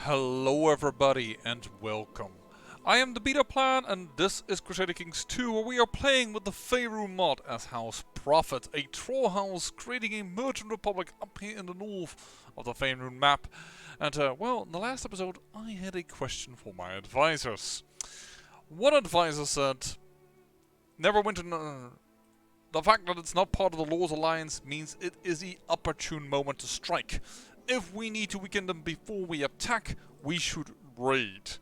Hello everybody and welcome. I am the Beta Plan and this is Crusader Kings 2 where we are playing with the Faerûn mod as House Proffit, a troll house creating a merchant republic up here in the north of the Faerûn map. And well, in the last episode I had a question for my advisors. One advisor said, never went to... The fact that it's not part of the Lord's Alliance means it is the opportune moment to strike. If we need to weaken them before we attack, we should raid.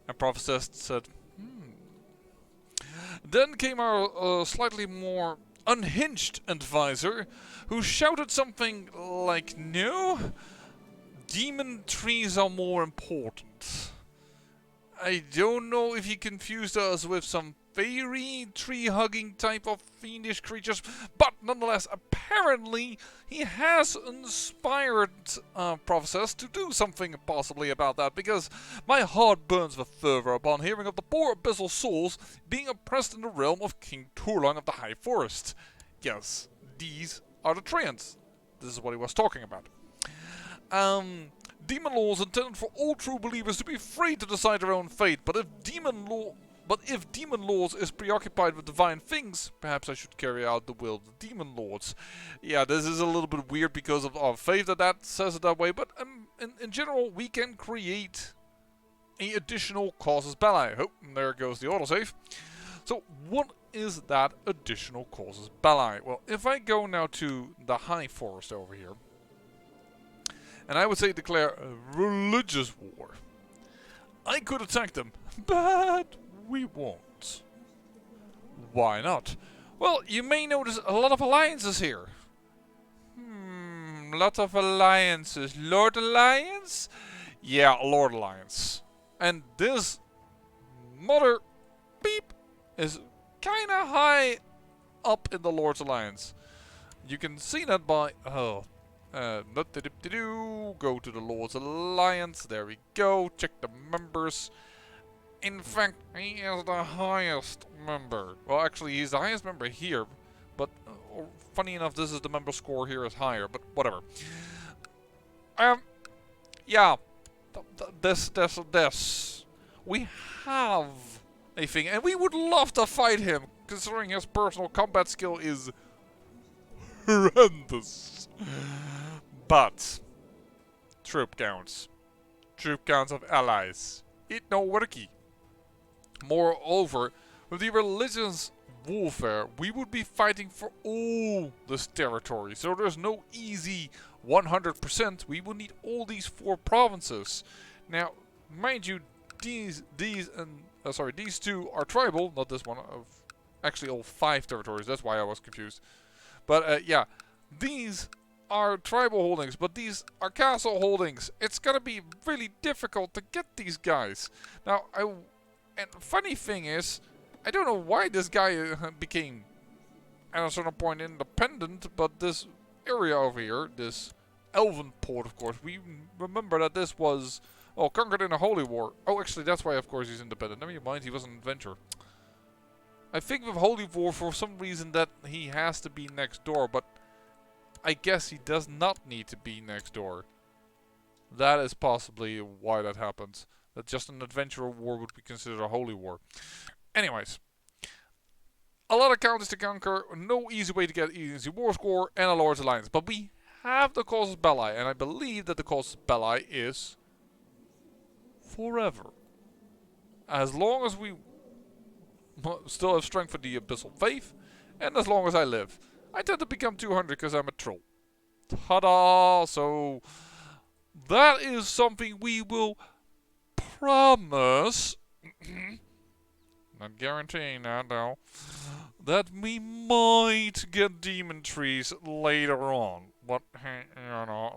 And Prophesist said, Then came our slightly more unhinged advisor, who shouted something like, no, demon trees are more important. I don't know if he confused us with some fairy, tree-hugging type of fiendish creatures, but nonetheless, apparently he has inspired Prophesist to do something possibly about that, because my heart burns with fervor upon hearing of the poor abyssal souls being oppressed in the realm of King Turlang of the High Forest. Yes, these are the Treants. This is what he was talking about. Demon law is intended for all true believers to be free to decide their own fate, but if demon lords is preoccupied with divine things, perhaps I should carry out the will of the demon lords. Yeah, this is a little bit weird because of our faith that says it that way, but in general, we can create a additional casus belli. Oh, there goes the autosave. So, what is that additional casus belli? Well, if I go now to the High Forest over here, and I would say declare a religious war, I could attack them, but we won't. Why not? Well, you may notice a lot of alliances here. Lot of alliances. Lord Alliance? Yeah, Lord Alliance. And this mother beep is kinda high up in the Lord's Alliance. You can see that by... go to the Lord's Alliance. There we go. Check the members. In fact, he is the highest member. Well, actually, he's the highest member here. But, funny enough, this is the member score here is higher. But, whatever. Yeah. This. We have a thing. And we would love to fight him. Considering his personal combat skill is horrendous. But, troop counts of allies, it no worky. Moreover, with the religious warfare, we would be fighting for all this territory, so there's no easy 100%. We will need all these 4 provinces. Now, mind you, these two are tribal, not this one. Actually, all 5 territories. That's why I was confused. But yeah, these are tribal holdings, but these are castle holdings. It's gonna be really difficult to get these guys. Now, and funny thing is, I don't know why this guy became, at a certain point, independent, but this area over here, this Elven port, of course, we remember that this was, conquered in a holy war. Oh, actually, that's why, of course, he's independent. Never mind, he was an adventurer. I think with holy war, for some reason, that he has to be next door, but I guess he does not need to be next door. That is possibly why that happens. That just an adventurer war would be considered a holy war. Anyways. A lot of counties to conquer, no easy way to get easy war score, and a Lord's Alliance. But we have the casus belli, and I believe that the casus belli is forever. As long as we still have strength for the abyssal faith, and as long as I live. I tend to become 200 because I'm a troll. Ta-da! So, that is something we will promise, not guaranteeing that though, that we might get demon trees later on. But, hey,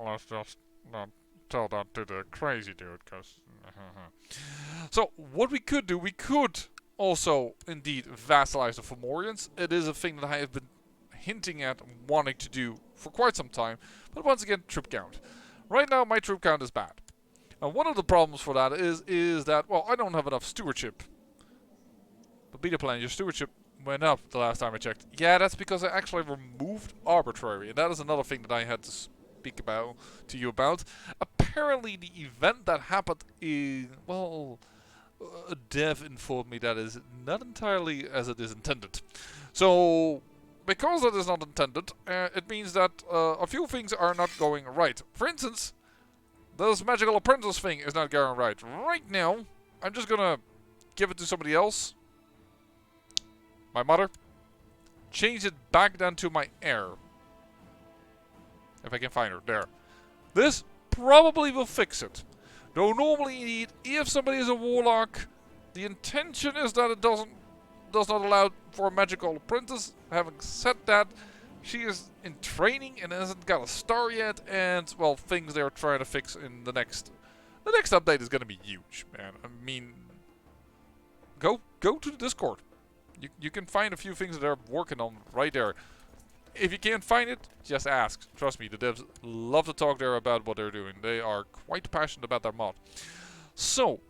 let's just not tell that to the crazy dude, because... So, what we could do, we could also, indeed, vassalize the Fomorians. It is a thing that I have been hinting at wanting to do for quite some time, but once again, troop count. Right now, my troop count is bad. And one of the problems for that is that, well, I don't have enough stewardship. But Beta Plan, your stewardship went up the last time I checked. Yeah, that's because I actually removed arbitrary, and that is another thing that I had to speak about to you about. Apparently, the event that happened in, well, a dev informed me that is not entirely as it is intended. So, because that is not intended, it means that a few things are not going right. For instance, this magical apprentice thing is not going right. Right now, I'm just gonna give it to somebody else. My mother. Change it back then to my heir. If I can find her. There. This probably will fix it. Though normally indeed, if somebody is a warlock, the intention is that it does not allow for a magical apprentice. Having said that, she is in training and hasn't got a star yet, and well, things they are trying to fix in the next update is gonna be huge, man. I mean, go to the Discord. You can find a few things that they're working on right there. If you can't find it, just ask. Trust me, the devs love to talk there about what they're doing. They are quite passionate about their mod. So,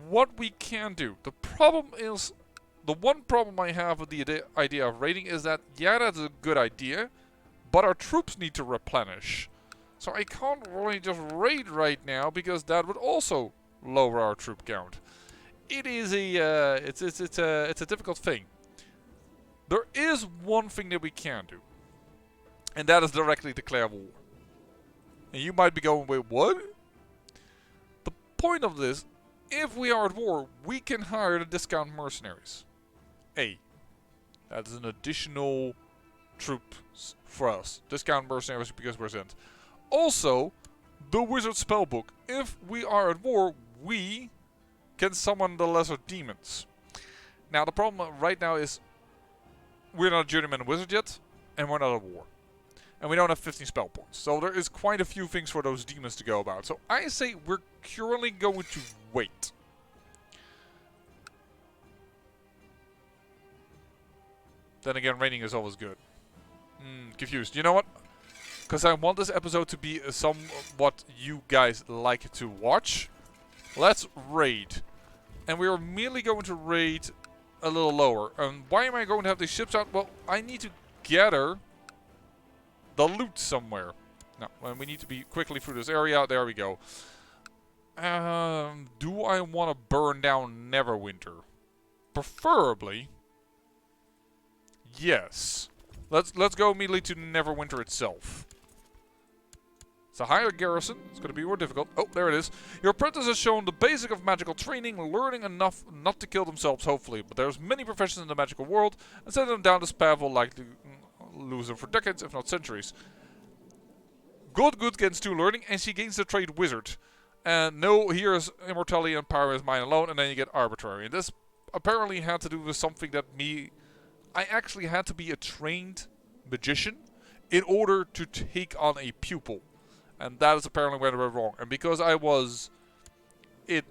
what we can do. The problem is, the one problem I have with the idea of raiding is that, yeah, that's a good idea, but our troops need to replenish. So I can't really just raid right now, because that would also lower our troop count. It is it's a difficult thing. There is one thing that we can do, and that is directly declare war. And you might be going, wait, what? The point of this, if we are at war, we can hire the discount mercenaries. That is an additional troop for us. Discount mercenaries because we're sent. Also, the wizard spellbook. If we are at war, we can summon the lesser demons. Now the problem right now is we're not a journeyman wizard yet, and we're not at war. And we don't have 15 spell points. So there is quite a few things for those demons to go about. So I say we're currently going to wait. Then again, raiding is always good. Confused. You know what? Because I want this episode to be somewhat you guys like to watch. Let's raid. And we are merely going to raid a little lower. And why am I going to have these ships out? Well, I need to gather the loot somewhere. Now, we need to be quickly through this area. There we go. Do I want to burn down Neverwinter? Preferably. Yes. Let's go immediately to Neverwinter itself. It's a higher garrison. It's going to be more difficult. Oh, there it is. Your apprentice has shown the basic of magical training, learning enough not to kill themselves, hopefully. But there's many professions in the magical world, and sending them down this path will likely lose them for decades, if not centuries. Good gains 2 learning, and she gains the trait wizard. And no, here is immortality and power is mine alone, and then you get arbitrary. And this apparently had to do with something that I actually had to be a trained magician in order to take on a pupil. And that is apparently where they were wrong. And because it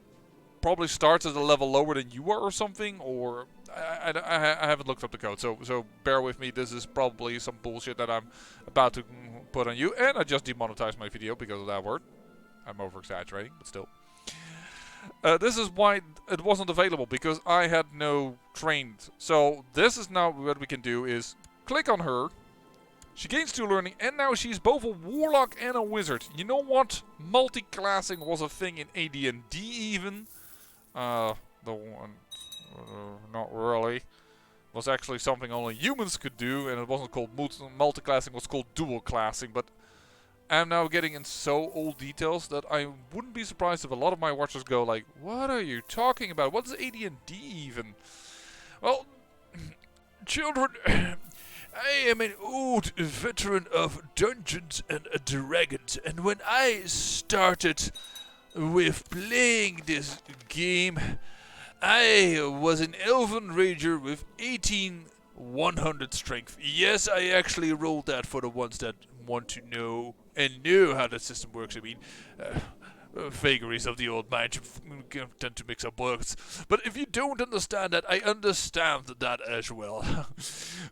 probably starts at a level lower than you are or something, or I haven't looked up the code, so bear with me. This is probably some bullshit that I'm about to put on you, and I just demonetized my video because of that word. I'm over exaggerating, but still. This is why it wasn't available, because I had no trained. So this is now what we can do is click on her. She gains 2 learning, and now she's both a warlock and a wizard. You know what? Multi-classing was a thing in AD&D even. The one, not really. It was actually something only humans could do, and it wasn't called multi-classing, it was called dual-classing. But I'm now getting in so old details that I wouldn't be surprised if a lot of my watchers go like, what are you talking about? What is AD&D even? Well, children... I am an old veteran of Dungeons and Dragons, and when I started with playing this game, I was an elven ranger with 100 strength. Yes, I actually rolled that for the ones that want to know and know how the system works. I mean, vagaries of the old mind tend to mix up words. But if you don't understand that, I understand that as well.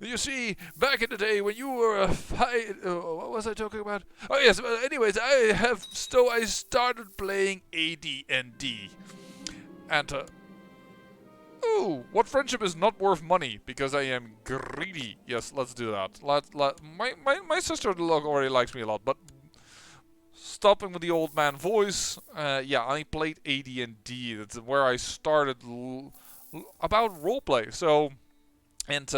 You see, back in the day when you were a what was I talking about? Oh yes, anyways, I started playing AD&D. And Ooh, what friendship is not worth money? Because I am greedy. Yes, let's do that. My sister-in-law already likes me a lot, but stopping with the old man voice. Yeah, I played AD&D. That's where I started about roleplay. So, and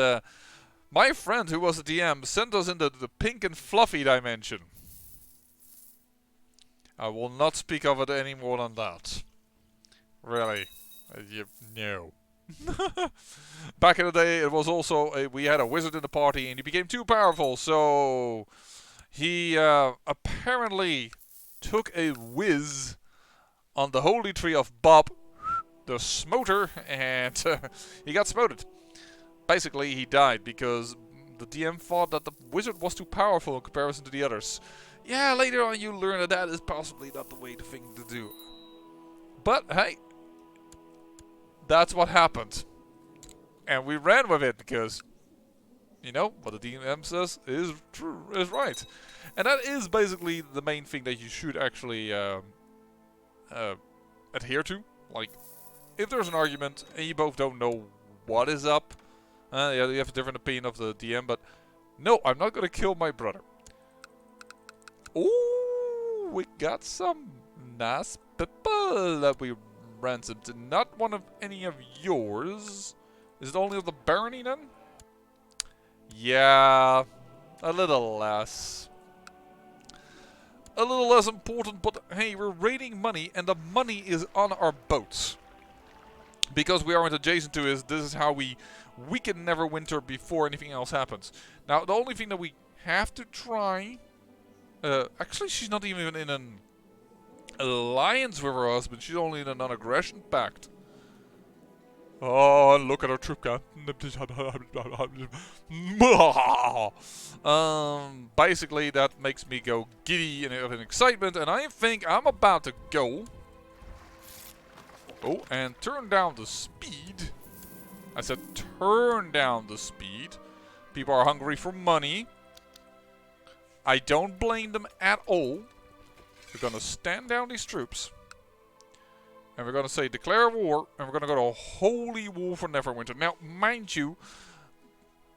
my friend who was a DM sent us into the pink and fluffy dimension. I will not speak of it any more than that. Really. No. Back in the day, it was also we had a wizard in the party, and he became too powerful. So he apparently took a whiz on the holy tree of Bob, the smoter, and he got smoted. Basically, he died because the DM thought that the wizard was too powerful in comparison to the others. Yeah, later on you learn that that is possibly not the way to thing to do. But hey, that's what happened. And we ran with it because, you know, what the DM says is true, is right. And that is basically the main thing that you should actually adhere to. Like, if there's an argument and you both don't know what is up, yeah, you have a different opinion of the DM, but no, I'm not gonna kill my brother. Ooh, we got some nice people that we ransomed. Not one of any of yours. Is it only of the barony then? Yeah, a little less. A little less important, but hey, we're raiding money, and the money is on our boats. Because we aren't adjacent to it, this is how we can never winter before anything else happens. Now, the only thing that we have to try... actually, she's not even in an alliance with her husband. She's only in a non-aggression pact. Oh, look at her troop count. Basically, that makes me go giddy in excitement, and I think I'm about to go. Oh, and turn down the speed. I said turn down the speed. People are hungry for money. I don't blame them at all. We're gonna stand down these troops. And we're gonna say declare war. And we're gonna go to a holy war for Neverwinter. Now, mind you,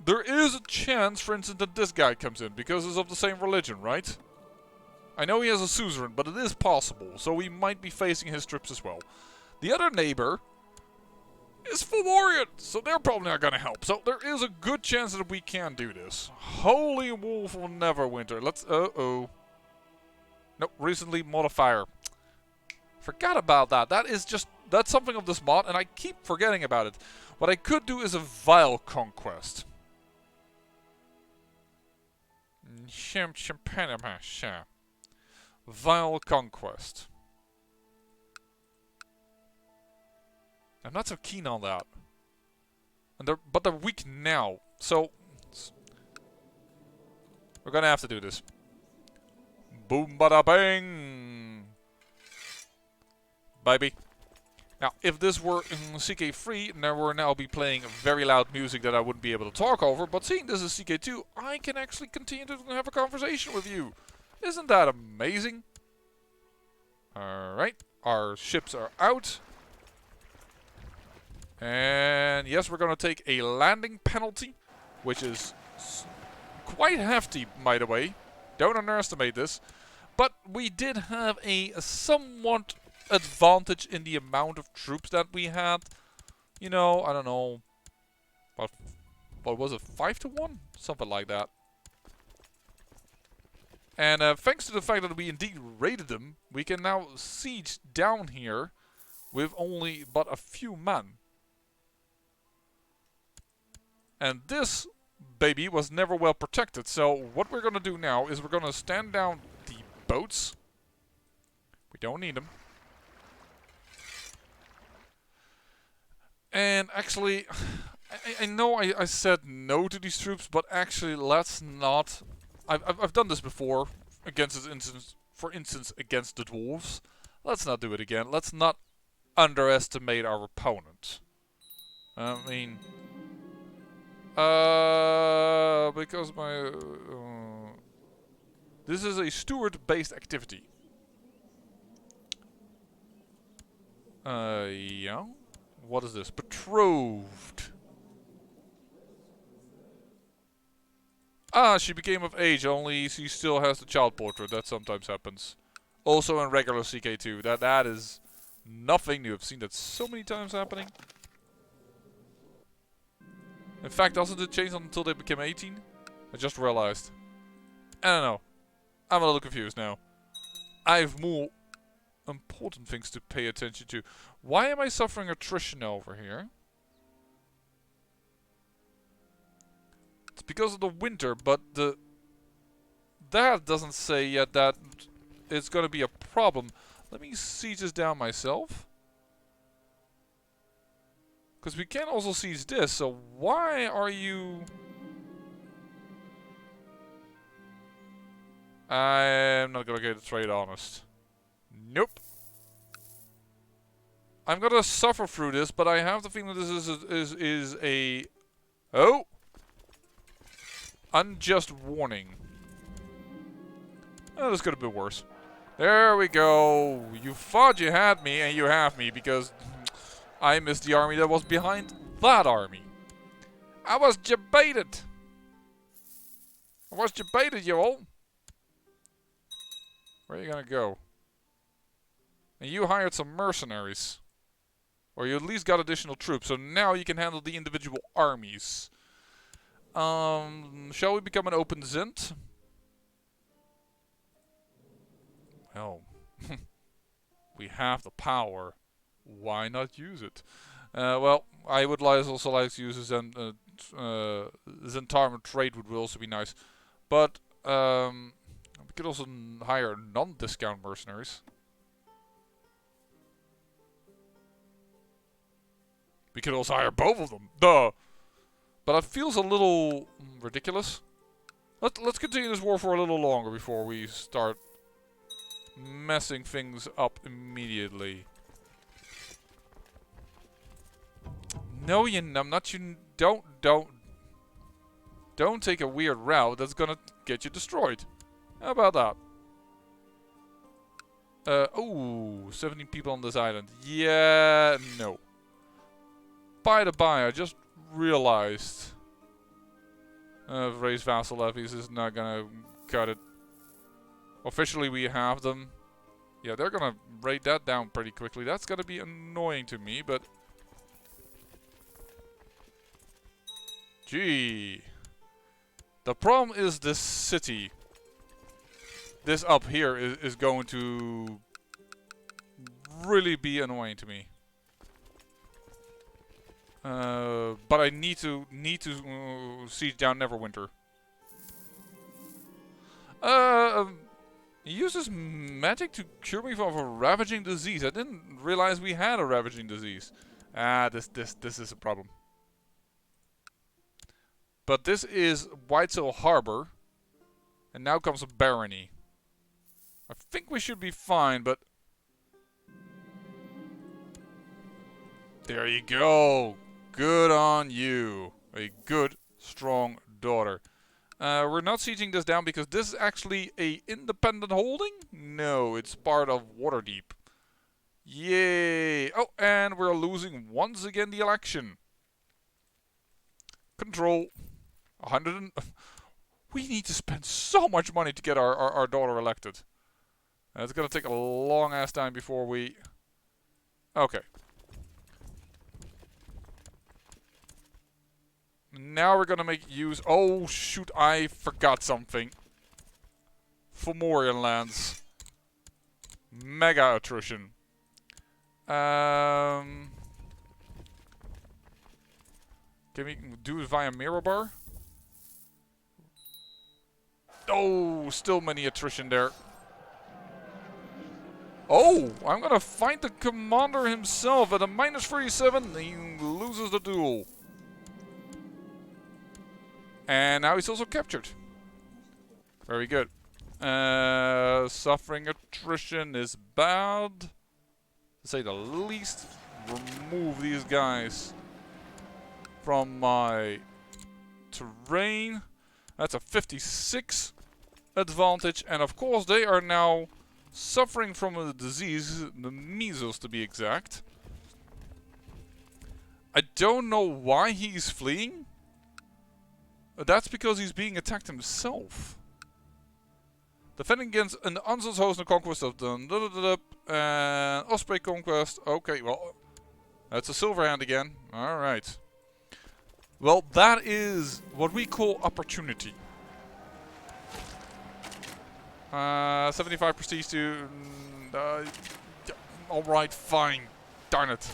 there is a chance, for instance, that this guy comes in. Because he's of the same religion, right? I know he has a suzerain, but it is possible. So we might be facing his troops as well. The other neighbor is Fomorian, so they're probably not going to help. So there is a good chance that we can do this. Holy Wolf will Neverwinter. Let's... Uh-oh. Nope, recently modifier. Forgot about that. That is just... That's something of this mod, and I keep forgetting about it. What I could do is a Vile Conquest. Vile Conquest. I'm not so keen on that. And but they're weak now. So we're gonna have to do this. Boom bada bang, baby. Now, if this were in CK3, there would now be playing very loud music that I wouldn't be able to talk over. But seeing this is CK2, I can actually continue to have a conversation with you. Isn't that amazing? Alright, our ships are out. And yes, we're going to take a landing penalty, which is quite hefty, by the way. Don't underestimate this. But we did have a somewhat advantage in the amount of troops that we had. You know, I don't know. What was it? 5-1? Something like that. And thanks to the fact that we indeed raided them, we can now siege down here with only but a few men. And this baby was never well protected. So what we're going to do now is we're going to stand down the boats. We don't need them. And actually, I know I said no to these troops, but actually let's not... I've done this before, for instance against the dwarves. Let's not do it again. Let's not underestimate our opponent. I mean... because my... this is a steward-based activity. Yeah? What is this? betrothed. Ah, she became of age, only she still has the child portrait. That sometimes happens. Also in regular CK2. That is nothing new. I've seen that so many times happening. In fact, doesn't it change until they become 18? I just realized. I don't know. I'm a little confused now. I have more important things to pay attention to. Why am I suffering attrition over here? It's because of the winter, but that doesn't say yet that it's going to be a problem. Let me siege this down myself. Because we can also siege this, so why are you... I'm not going to get the trade honest. Nope. I'm going to suffer through this, but I have the feeling this is a... Oh! Unjust warning. Oh, this could have been worse. There we go. You thought you had me, and you have me, because I missed the army that was behind that army. I was debated. I was debated, you all. Where are you gonna go? And you hired some mercenaries. Or you at least got additional troops, so now you can handle the individual armies. Shall we become an open Zend? Well, we have the power. Why not use it? Well, I would also like to use a Zentarm trade would also be nice. But, we could also hire non-discount mercenaries. We could also hire both of them. Duh! But it feels a little ridiculous. Let's continue this war for a little longer before we start messing things up immediately. No, you numbnuts, you don't take a weird route that's gonna get you destroyed. How about that? Oh, 17 people on this island. Yeah, no. By the by, I just realized raise vassal levies is not gonna cut it. Officially we have them. Yeah, they're gonna raid that down pretty quickly. That's gonna be annoying to me, but... Gee. The problem is this city. This up here is going to really be annoying to me. But I need to siege down Neverwinter. He uses magic to cure me of a ravaging disease. I didn't realize we had a ravaging disease. Ah, this is a problem. But this is Whitesail Harbor, and now comes a barony. I think we should be fine, but there you go. Good on you. A good, strong daughter. We're not sieging this down because this is actually a independent holding? No, it's part of Waterdeep. Yay! Oh, and we're losing once again the election. Control. 100 and... We need to spend so much money to get our daughter elected. It's gonna take a long ass time before we... Okay. Now we're gonna make use... Oh shoot, I forgot something. Fomorian lands. Mega attrition. Can we do it via Mirabar? Oh, still many attrition there. Oh, I'm gonna find the commander himself at a -37. He loses the duel. And now he's also captured. Very good. Suffering attrition is bad. To say the least. Remove these guys from my terrain. That's a 56 advantage. And of course they are now suffering from a disease, the measles to be exact. I don't know why he's fleeing. That's because he's being attacked himself. Defending against an Anson's host and conquest of the Osprey conquest. Okay, well, that's a silver hand again. Alright. Well, that is what we call opportunity. 75 prestige to... Alright, fine. Darn it.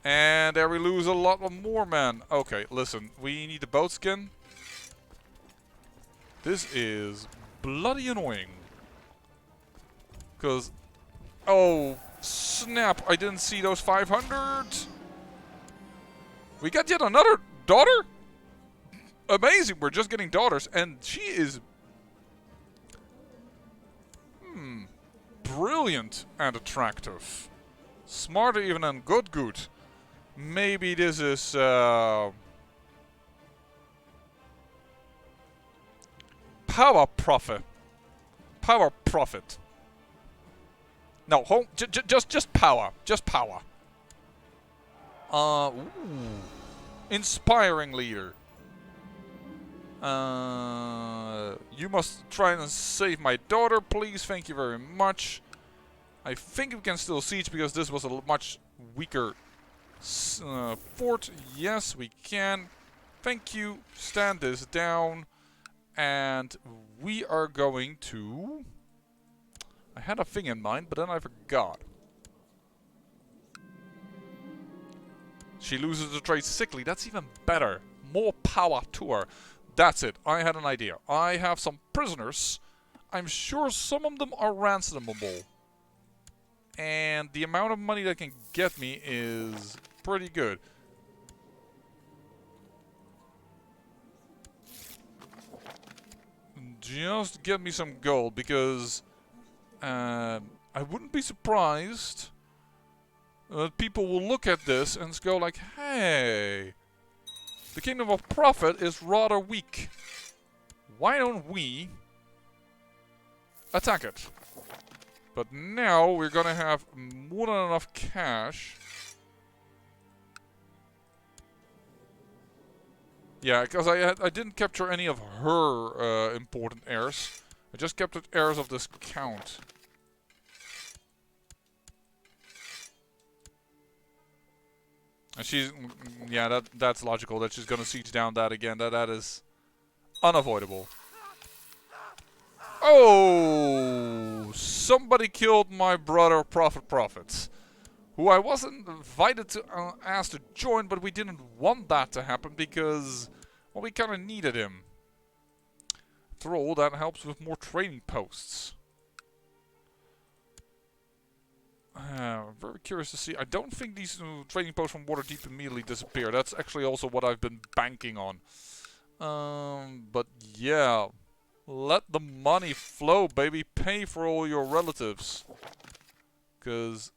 And there we lose a lot more men. Okay, listen. We need the boat skin. This is bloody annoying. Because... Oh, snap. I didn't see those 500. We got yet another daughter? Amazing. We're just getting daughters. And she is... brilliant and attractive. Smarter even than good. Maybe this is... Power Proffit. Power Proffit. No, just power. Just power. Ooh. Inspiring leader. You must try and save my daughter, please. Thank you very much. I think we can still siege because this was a much weaker fort. Yes, we can. Thank you. Stand this down. And we are going to... I had a thing in mind, but then I forgot. She loses the trait sickly. That's even better. More power to her. That's it. I had an idea. I have some prisoners. I'm sure some of them are ransomable. And the amount of money that can get me is pretty good. Just get me some gold, because I wouldn't be surprised that people will look at this and go like, hey, the Kingdom of Proffit is rather weak. Why don't we attack it? But now we're gonna have more than enough cash. Yeah, because I didn't capture any of her important heirs. I just captured heirs of this count. And she's... yeah, that's logical that she's gonna siege down that again. That is unavoidable. Oh! Somebody killed my brother Proffit, who I wasn't invited to ask to join, but we didn't want that to happen because, well, we kind of needed him. After all, that helps with more trading posts. I'm very curious to see. I don't think these trading posts from Waterdeep immediately disappear. That's actually also what I've been banking on. But yeah, let the money flow, baby. Pay for all your relatives. Because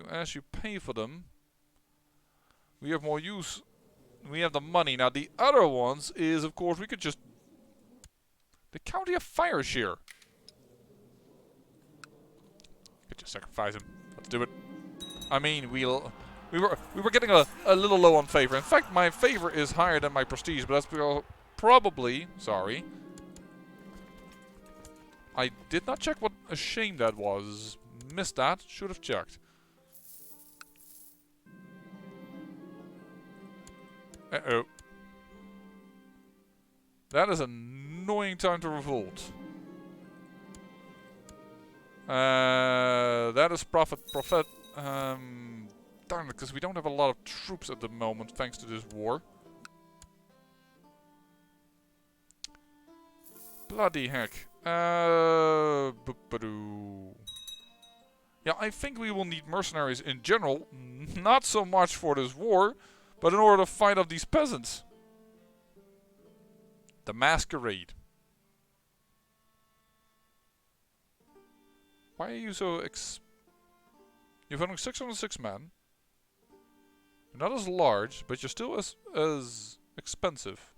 as you pay for them, we have more use. We have the money. Now the other ones is, of course, we could just... The county of Fire Shear. Could just sacrifice him. Let's do it. I mean, we were getting a little low on favor. In fact, my favor is higher than my prestige, but that's because probably... Sorry. I did not check what a shame that was. Missed that. Should have checked. Uh-oh. That is an annoying time to revolt. That is Proffit. Darn it, because we don't have a lot of troops at the moment thanks to this war. Bloody heck. Yeah, I think we will need mercenaries in general. Not so much for this war, but in order to fight off these peasants. The Masquerade. Why are you so You've only 606 men. You're not as large, but you're still as expensive.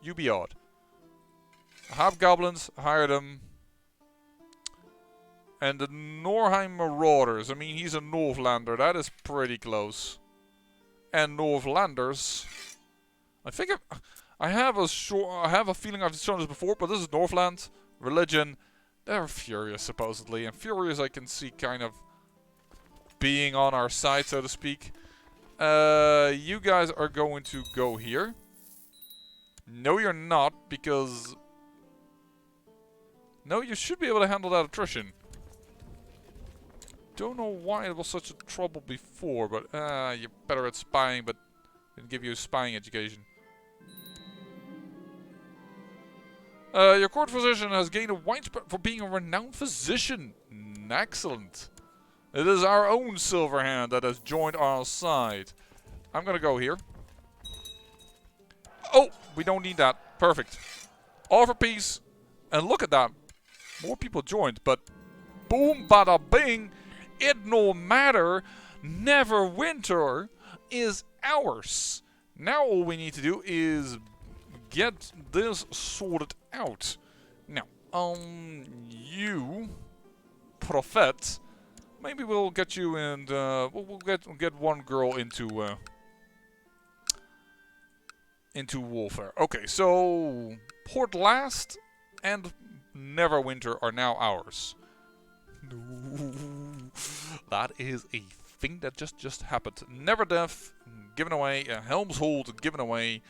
You be odd. Hobgoblins, hire them. And the Norheim Marauders. I mean, he's a Northlander. That is pretty close. And Northlanders. I think I have a feeling I've shown this before, but this is Northland. Religion. They're furious, supposedly. And furious I can see kind of being on our side, so to speak. You guys are going to go here. No, you're not, because... No, you should be able to handle that attrition. Don't know why it was such a trouble before, but you're better at spying, but didn't give you a spying education. Your court physician has gained a widespread for being a renowned physician. Excellent. It is our own Silverhand that has joined our side. I'm gonna go here. Oh, we don't need that. Perfect. All for peace. And look at that. More people joined, but boom, bada bing. It no matter. Never winter is ours. Now all we need to do is get this sorted out. Now, you, Proffit, maybe we'll get you and we'll get one girl into warfare. Okay, so Port Last and Neverwinter are now ours. No, that is a thing that just happened. Neverdeath given away. Helmshold given away.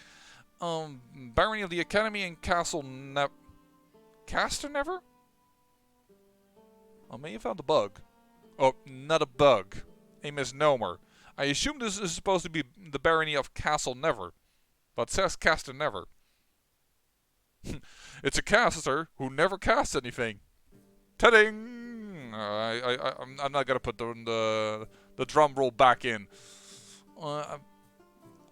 Barony of the Academy and Castle Caster Never? I may have found a bug. Oh, not a bug. A misnomer. I assume this is supposed to be the Barony of Castle Never. But it says Caster Never. It's a caster who never casts anything. Ta-ding! I'm not gonna put the drum roll back in.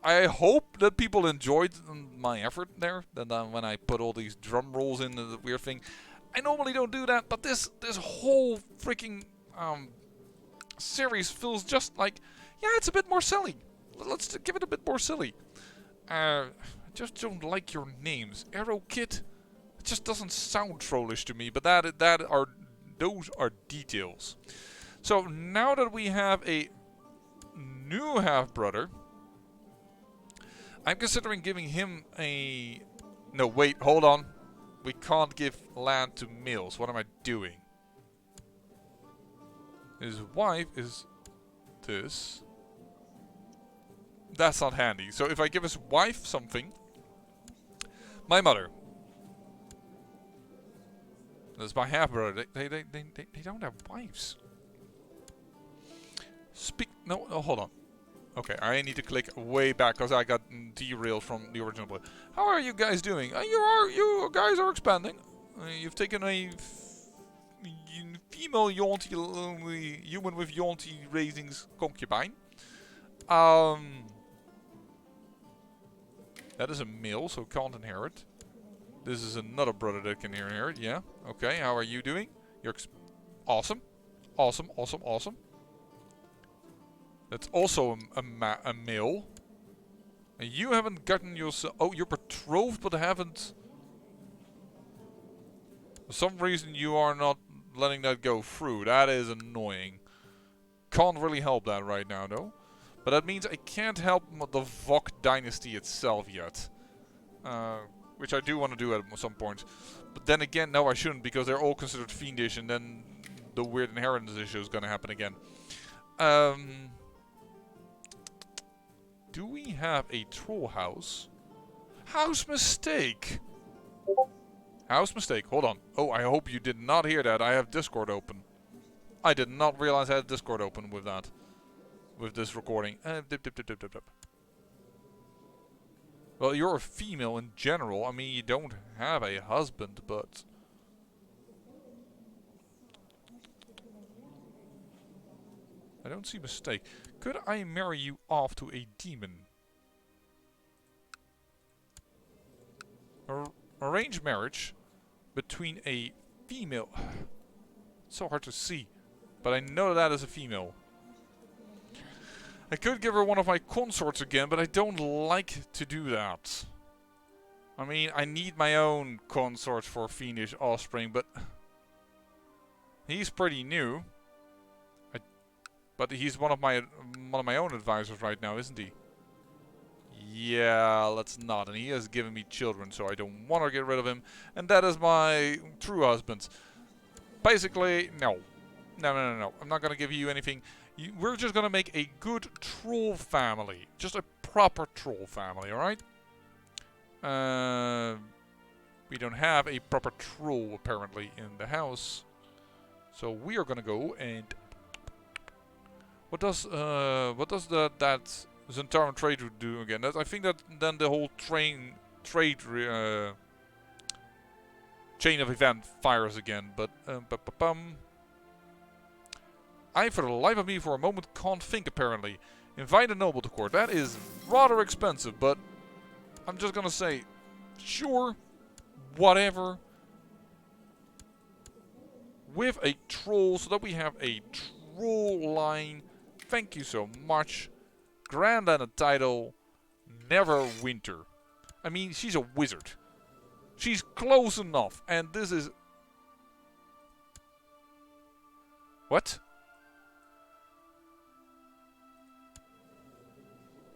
I hope that people enjoyed my effort there. Then when I put all these drum rolls in the weird thing, I normally don't do that. But this whole freaking series feels just like, yeah, it's a bit more silly. Let's give it a bit more silly. I just don't like your names, Arrow Kid. It just doesn't sound trollish to me. But those are details. So now that we have a new half-brother, I'm considering giving him a... No, wait, hold on. We can't give land to males. What am I doing? His wife is this. That's not handy. So if I give his wife something... My mother. That's my half-brother. They don't have wives. No, hold on. Okay, I need to click way back because I got derailed from the original play. How are you guys doing? You guys are expanding. You've taken a female Yuanti human with Yuanti raisings concubine. That is a male, so can't inherit. This is another brother that can inherit. Yeah. Okay. How are you doing? You're awesome, awesome, awesome, awesome. That's also a male. And you haven't gotten yourself... Oh, you're betrothed but haven't... For some reason you are not letting that go through. That is annoying. Can't really help that right now though. But that means I can't help the Vok dynasty itself yet. Which I do want to do at some point. But then again, no I shouldn't because they're all considered fiendish and then the weird inheritance issue is going to happen again. Do we have a troll house? House mistake! House mistake. Hold on. Oh, I hope you did not hear that. I have Discord open. I did not realize I had Discord open with that. With this recording. Well, you're a female in general. I mean, you don't have a husband, but... I don't see mistake. Could I marry you off to a demon? Arranged marriage between a female... It's so hard to see. But I know that is a female. I could give her one of my consorts again, but I don't like to do that. I mean, I need my own consort for fiendish offspring, but... He's pretty new. But he's one of my own advisors right now, isn't he? Yeah, let's not. And he has given me children, so I don't want to get rid of him. And that is my true husband. Basically, no. No. I'm not going to give you anything. We're just going to make a good troll family. Just a proper troll family, alright? We don't have a proper troll, apparently, in the house. So we are going to go and... What does that Zentarum trade do again? I think that then the whole trade chain of event fires again. But I, for the life of me, for a moment can't think. Apparently, invite a noble to court. That is rather expensive, but I'm just gonna say, sure, whatever. With a troll, so that we have a troll line. Thank you so much. Grant and a title. Neverwinter. I mean, she's a wizard. She's close enough. And this is... What?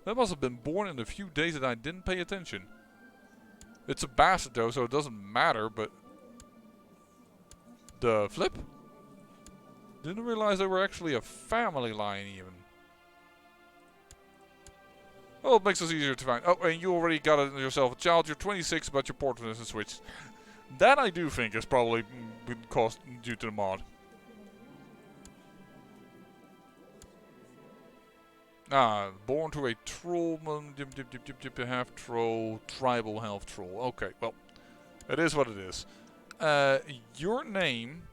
That must have been born in the few days that I didn't pay attention. It's a bastard though, so it doesn't matter, but... The flip? Didn't realize they were actually a family line even. Well, it makes us easier to find. Oh, and you already got it yourself a child. You're 26, but your portrait isn't switched. That I do think is probably cost due to the mod. Ah, born to a trollman, half troll, tribal half troll. Okay, well, it is what it is. Your name,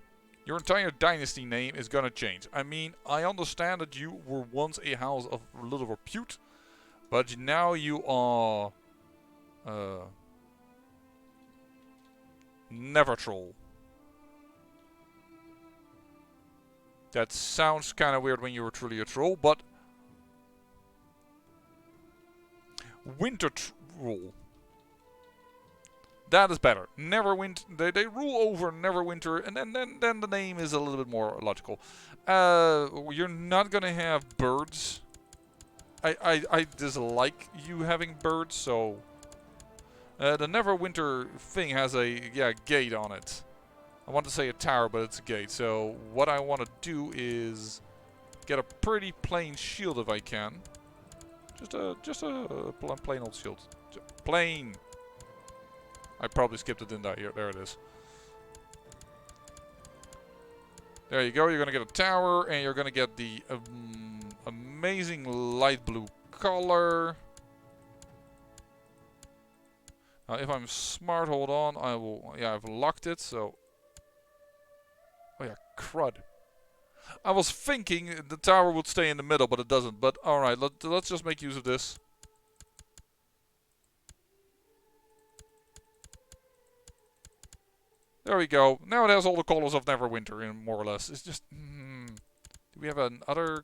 your entire dynasty name is gonna change. I mean, I understand that you were once a house of little repute, but now you are never troll. That sounds kind of weird when you were truly a troll, but winter troll. That is better. Neverwinter. They rule over Neverwinter, and then the name is a little bit more logical. You're not gonna have birds. I dislike you having birds, so the Neverwinter thing has a gate on it. I want to say a tower, but it's a gate. So what I want to do is get a pretty plain shield if I can. Just a plain old shield. Plain. I probably skipped it in that here. There it is. There you go. You're going to get a tower, and you're going to get the amazing light blue color. Now, if I'm smart, hold on. I will. Yeah, I've locked it, so. Oh, yeah, crud. I was thinking the tower would stay in the middle, but it doesn't. But, alright, let's just make use of this. There we go. Now it has all the colors of Neverwinter in, more or less. It's just... Do we have another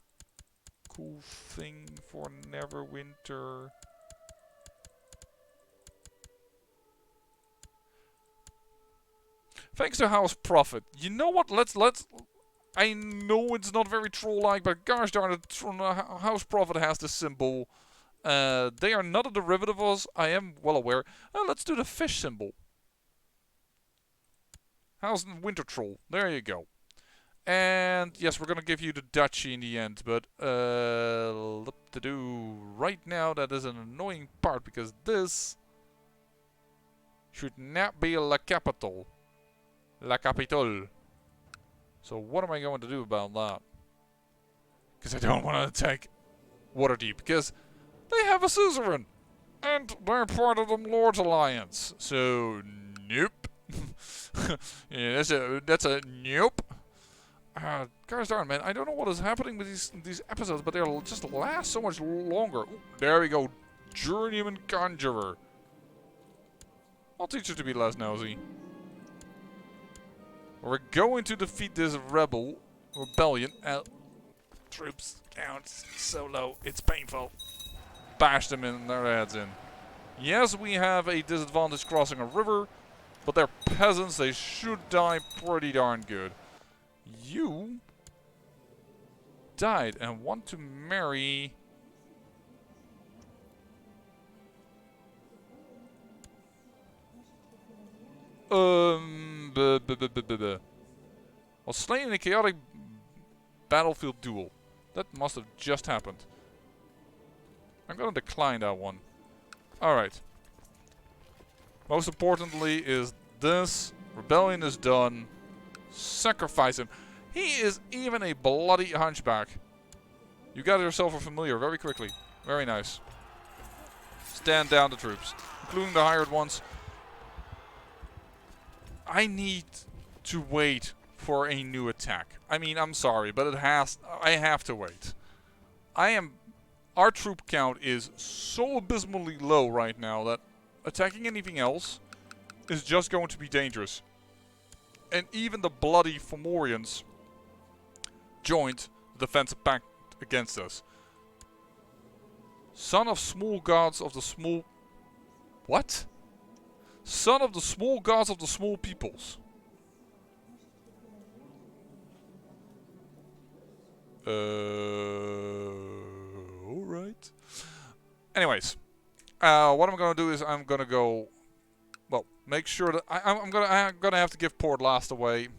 cool thing for Neverwinter? Thanks to Want Proffit. You know what? Let's... I know it's not very troll-like, but gosh darn it, Want Proffit has this symbol. They are not a derivative of us, I am well aware. Let's do the fish symbol. How's Winter Troll? There you go. And yes, we're gonna give you the duchy in the end, but to do right now that is an annoying part because this should not be La Capital. La Capitale. So what am I going to do about that? Because I don't want to attack Waterdeep because they have a suzerain and they're part of the Lord's Alliance. So nope. Yeah, that's a nope. Gosh darn, man, I don't know what is happening with these episodes, but they'll just last so much longer. Ooh, there we go, Journeyman Conjurer. I'll teach you to be less nosy. We're going to defeat this rebellion. Troops count so low, it's painful. Bash them in their heads in. Yes, we have a disadvantage crossing a river. But they're peasants, they should die pretty darn good. You died and want to marry... Was slain in a chaotic battlefield duel. That must have just happened. I'm gonna decline that one. Alright. Most importantly is this. Rebellion is done. Sacrifice him. He is even a bloody hunchback. You got yourself a familiar very quickly. Very nice. Stand down the troops, including the hired ones. I need to wait for a new attack. I mean, I'm sorry, but I have to wait. Our troop count is so abysmally low right now that attacking anything else is just going to be dangerous. And even the bloody Fomorians joined the defensive pact against us. Son of small gods of the small... What? Son of the small gods of the small peoples. Alright. Anyways. What I'm gonna do is I'm gonna go... Well, make sure that... I'm gonna have to give Port Last away.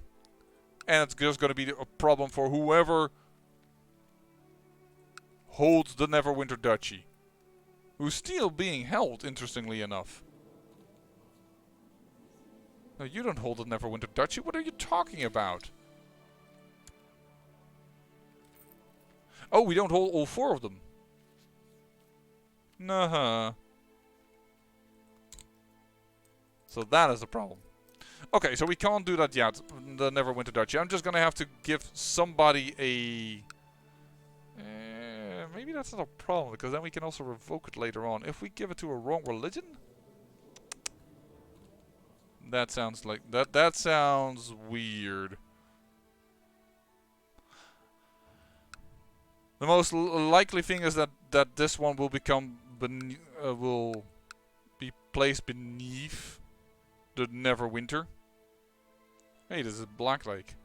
And it's just gonna be a problem for whoever holds the Neverwinter Duchy. Who's still being held, interestingly enough. No, you don't hold the Neverwinter Duchy. What are you talking about? Oh, we don't hold all 4 of them. Nah. So that is the problem. Okay, so we can't do that yet. The Neverwinter Duchy. I'm just gonna have to give somebody a... maybe that's not a problem, because then we can also revoke it later on. If we give it to a wrong religion? That sounds like... That sounds weird. The most likely thing is that this one will become... will be placed beneath the Neverwinter. Hey, this is Black Lake.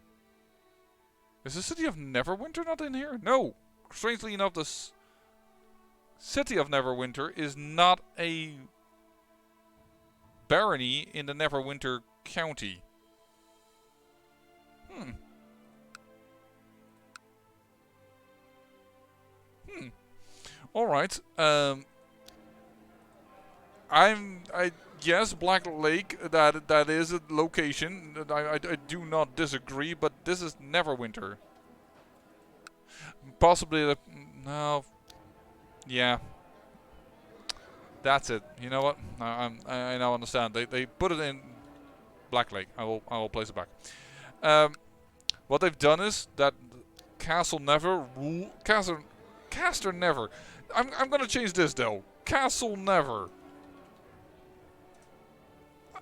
Is the city of Neverwinter not in here? No! Strangely enough, the city of Neverwinter is not a barony in the Neverwinter County. Alright. Yes, Black Lake, that is a location. I do not disagree, but this is Neverwinter. Possibly the... No. Yeah. That's it. You know what? I now understand. They put it in Black Lake. I will place it back. What they've done is that Castle Never rule... Caster Never. I'm gonna change this though. Castle Never.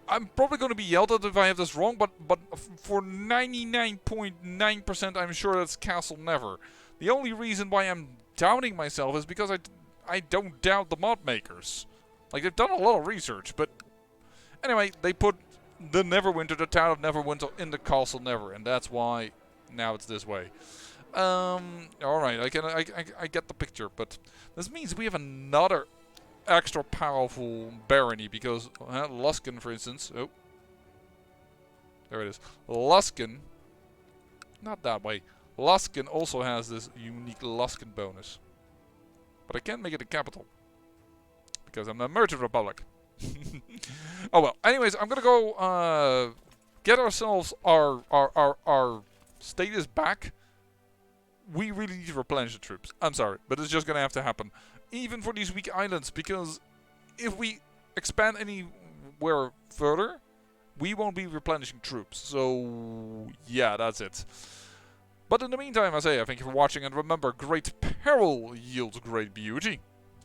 I'm probably going to be yelled at if I have this wrong, but for 99.9% I'm sure that's Castle Never. The only reason why I'm doubting myself is because I don't doubt the mod makers. Like, they've done a lot of research, but... Anyway, they put the Neverwinter, the town of Neverwinter, in the Castle Never, and that's why now it's this way. Alright, I get the picture, but this means we have another extra powerful barony, because Luskan, for instance... Oh. There it is. Luskan... Not that way. Luskan also has this unique Luskan bonus. But I can't make it a capital. Because I'm a Merchant Republic. Oh well. Anyways, I'm gonna go get ourselves our status back. We really need to replenish the troops. I'm sorry, but it's just gonna have to happen. Even for these weak islands, because if we expand anywhere further, we won't be replenishing troops. So, yeah, that's it. But in the meantime, I say, thank you for watching, and remember, great peril yields great beauty.